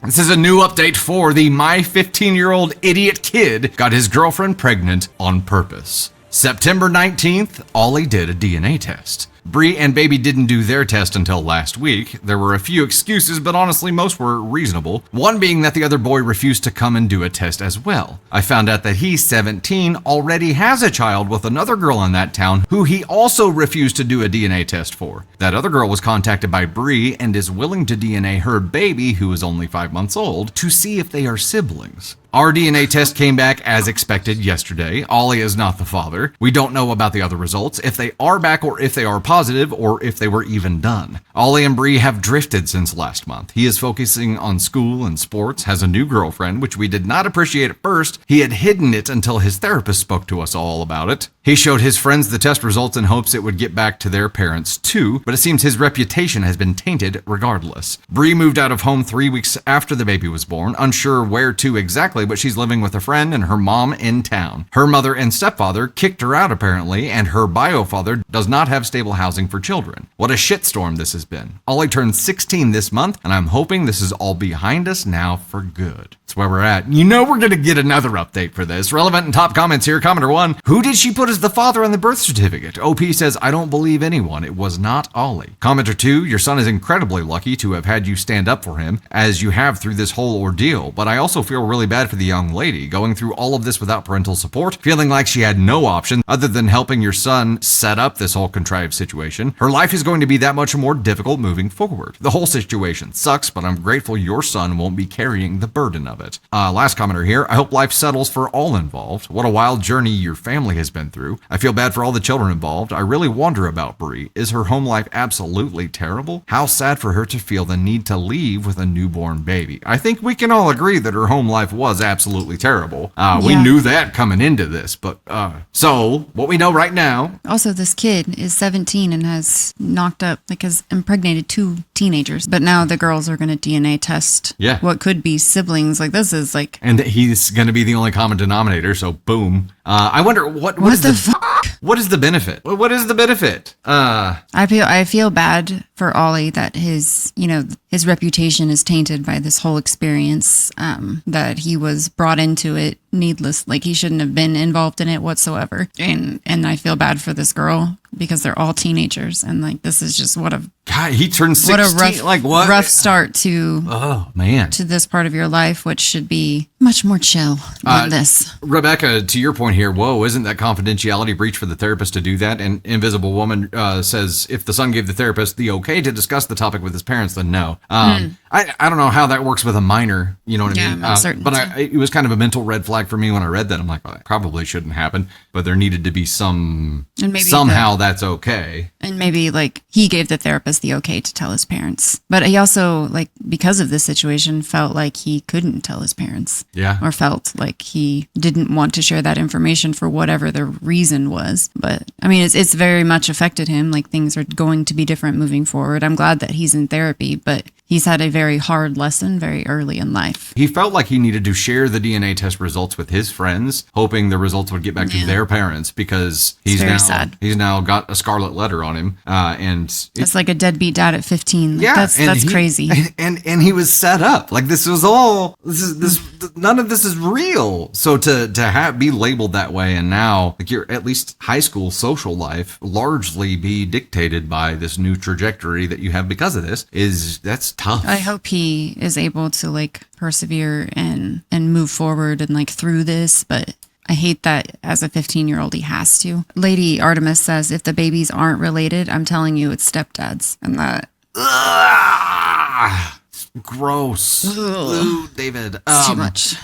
This is a new update for the my 15-year-old idiot kid got his girlfriend pregnant on purpose. September 19th, Ollie did a DNA test. Bree and Baby didn't do their test until last week. There were a few excuses, but honestly most were reasonable. One being that the other boy refused to come and do a test as well. I found out that he, 17, already has a child with another girl in that town who he also refused to do a DNA test for. That other girl was contacted by Bree and is willing to DNA her baby, who is only 5 months old, to see if they are siblings. Our DNA test came back as expected yesterday. Ollie is not the father. We don't know about the other results, if they are back or if they are positive or if they were even done. Ollie and Bree have drifted since last month. He is focusing on school and sports, has a new girlfriend, which we did not appreciate at first. He had hidden it until his therapist spoke to us all about it. He showed his friends the test results in hopes it would get back to their parents too, but it seems his reputation has been tainted regardless. Bree moved out of home 3 weeks after the baby was born, unsure where to exactly, but she's living with a friend and her mom in town. Her mother and stepfather kicked her out apparently, and her bio father does not have stable housing for children. What a shitstorm this has been. Ollie turned 16 this month, and I'm hoping this is all behind us now for good. That's where we're at. You know we're gonna get another update for this. Relevant and top comments here. Commenter 1, who did she put as the father on the birth certificate? OP says, I don't believe anyone. It was not Ollie. Commenter 2, your son is incredibly lucky to have had you stand up for him as you have through this whole ordeal, but I also feel really bad for the young lady going through all of this without parental support, feeling like she had no option other than helping your son set up this whole contrived situation. Her life is going to be that much more difficult moving forward. The whole situation sucks, but I'm grateful your son won't be carrying the burden of it. Last commenter here, I hope life settles for all involved. What a wild journey your family has been through. I feel bad for all the children involved. I really wonder about Bree. Is her home life absolutely terrible? How sad for her to feel the need to leave with a newborn baby. I think we can all agree that her home life was absolutely terrible. We knew that coming into this, but so what we know right now. Also, this kid is 17 and has has impregnated 2 teenagers, but now the girls are going to DNA test what could be siblings. Like, this is like, and he's going to be the only common denominator. So boom. I wonder what is the fuck? What is the benefit? What is the benefit? I feel bad for Ollie that his reputation is tainted by this whole experience, that he was brought into it needless, like he shouldn't have been involved in it whatsoever. And I feel bad for this girl because they're all teenagers, and like, this is just what a God, he turned 16. What a rough start to to this part of your life, which should be much more chill than this. Rebecca, to your point here, whoa, isn't that confidentiality breach for the therapist to do that? And Invisible Woman says if the son gave the therapist the okay to discuss the topic with his parents, then no. I don't know how that works with a minor, you know what I mean? But it was kind of a mental red flag for me when I read that. I'm like, well, that probably shouldn't happen, but there needed to be somehow that's okay. And maybe like he gave the therapist the okay to tell his parents, but he also, like, because of this situation, felt like he couldn't tell his parents. Yeah. Or felt like he didn't want to share that information for whatever the reason was. But I mean, it's very much affected him. Like, things are going to be different moving forward. I'm glad that he's in therapy, but he's had a very hard lesson very early in life. He felt like he needed to share the DNA test results with his friends, hoping the results would get back to their parents, because he's now got a scarlet letter on him. And it's like a deadbeat dad at 15. Like, that's crazy. And he was set up. Like, none of this is real. So to be labeled that way, and now like your at least high school social life largely be dictated by this new trajectory that you have because of this, that's tough. I hope he is able to like persevere and move forward and like through this, but I hate that as a 15-year-old he has to. Lady Artemis says, if the babies aren't related, I'm telling you it's stepdads. And that... Gross. Ooh, David. It's too much.